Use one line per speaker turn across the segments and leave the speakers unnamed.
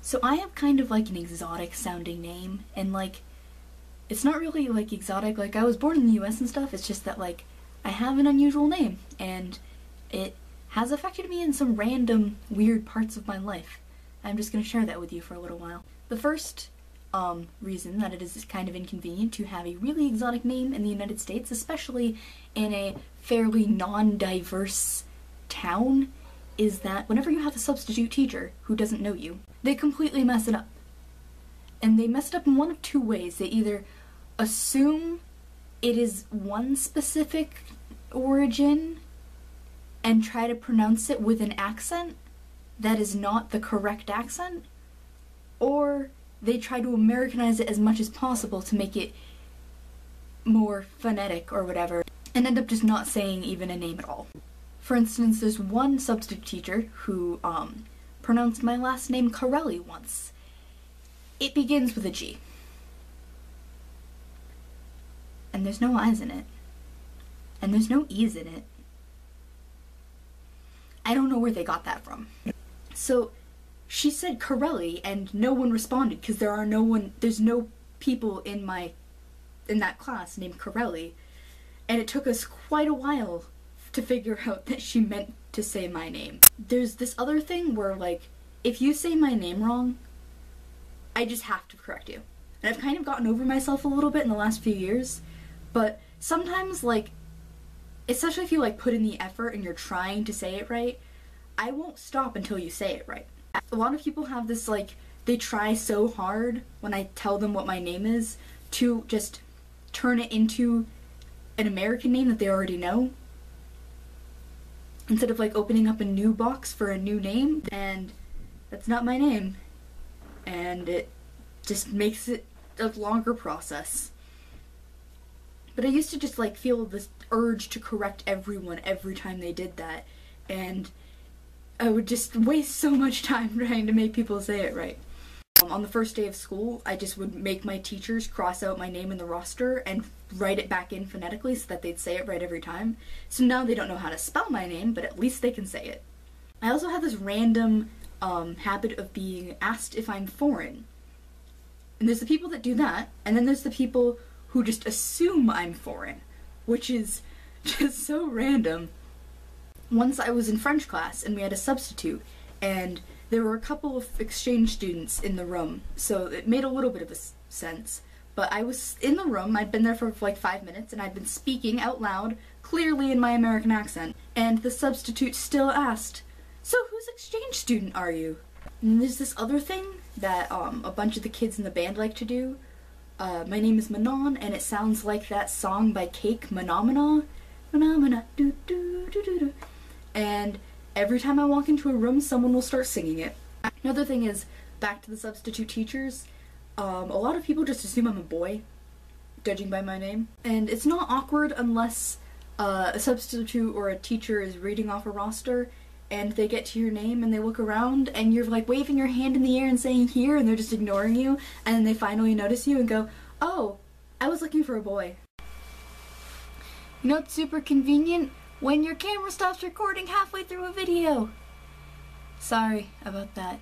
So I have kind of like an exotic sounding name, and like, it's not really like exotic, like I was born in the US and stuff, it's just that like, I have an unusual name, and it has affected me in some random weird parts of my life. I'm just gonna share that with you for a little while. The first reason that it is kind of inconvenient to have a really exotic name in the United States, especially in a fairly non-diverse town, is that whenever you have a substitute teacher who doesn't know you, they completely mess it up. And they mess it up in one of two ways. They either assume it is one specific origin and try to pronounce it with an accent that is not the correct accent, or they try to Americanize it as much as possible to make it more phonetic or whatever, and end up just not saying even a name at all. For instance, there's one substitute teacher who pronounced my last name Khoela once. It begins with a G. And there's no I's in it. And there's no E's in it. I don't know where they got that from. So she said Khoela and no one responded because there's no people in that class named Khoela, and it took us quite a while to figure out that she meant to say my name. There's this other thing where like, if you say my name wrong, I just have to correct you. And I've kind of gotten over myself a little bit in the last few years, but sometimes like, especially if you like put in the effort and you're trying to say it right, I won't stop until you say it right. A lot of people have this like, they try so hard when I tell them what my name is to just turn it into an American name that they already know, instead of like opening up a new box for a new name, and that's not my name. And it just makes it a longer process. But I used to just like feel this urge to correct everyone every time they did that, and I would just waste so much time trying to make people say it right. On the first day of school, I just would make my teachers cross out my name in the roster and write it back in phonetically so that they'd say it right every time. So now they don't know how to spell my name, but at least they can say it. I also have this random habit of being asked if I'm foreign. And there's the people that do that, and then there's the people who just assume I'm foreign, which is just so random. Once I was in French class and we had a substitute, and there were a couple of exchange students in the room, so it made a little bit of a sense. But I was in the room, I'd been there for like 5 minutes, and I'd been speaking out loud, clearly in my American accent, and the substitute still asked, "So whose exchange student are you?" And there's this other thing that a bunch of the kids in the band like to do. My name is Manon, and it sounds like that song by Cake, Phenomena. Phenomena, do do do do do. And every time I walk into a room, someone will start singing it. Another thing is, back to the substitute teachers, a lot of people just assume I'm a boy, judging by my name. And it's not awkward unless a substitute or a teacher is reading off a roster and they get to your name and they look around and you're like waving your hand in the air and saying here, and they're just ignoring you, and then they finally notice you and go, "Oh, I was looking for a boy." You know what's super convenient? When your camera stops recording halfway through a video. Sorry about that.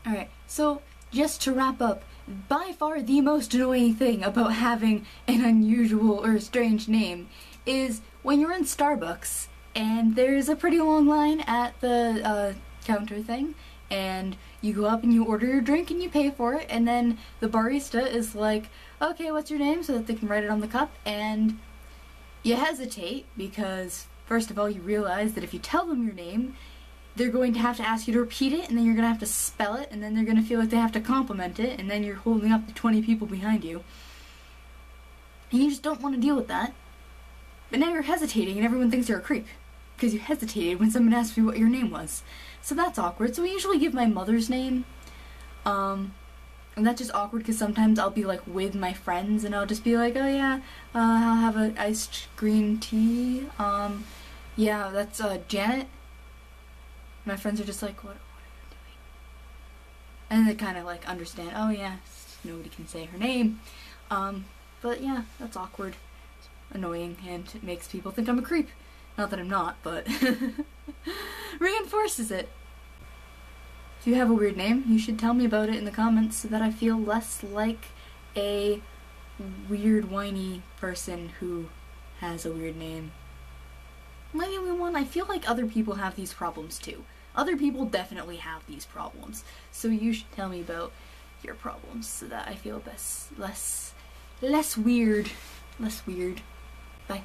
Alright, so just to wrap up, by far the most annoying thing about having an unusual or strange name is when you're in Starbucks and there's a pretty long line at the counter thing, and you go up and you order your drink and you pay for it, and then the barista is like, "Okay, what's your name?" so that they can write it on the cup, and you hesitate because, first of all, you realize that if you tell them your name, they're going to have to ask you to repeat it, and then you're going to have to spell it, and then they're going to feel like they have to compliment it, and then you're holding up the 20 people behind you. And you just don't want to deal with that. But now you're hesitating, and everyone thinks you're a creep, because you hesitated when someone asked you what your name was. So that's awkward. So I usually give my mother's name, and that's just awkward because sometimes I'll be like with my friends and I'll just be like, "Oh yeah, I'll have an iced green tea. Yeah, that's Janet." My friends are just like, what are you doing?" And they kind of like understand, oh yeah, nobody can say her name. But yeah, that's awkward, annoying, and it makes people think I'm a creep. Not that I'm not, but reinforces it. If you have a weird name, you should tell me about it in the comments so that I feel less like a weird, whiny person who has a weird name. Am I the only one? I feel like other people have these problems too. Other people definitely have these problems. So you should tell me about your problems so that I feel less weird. Less weird. Bye.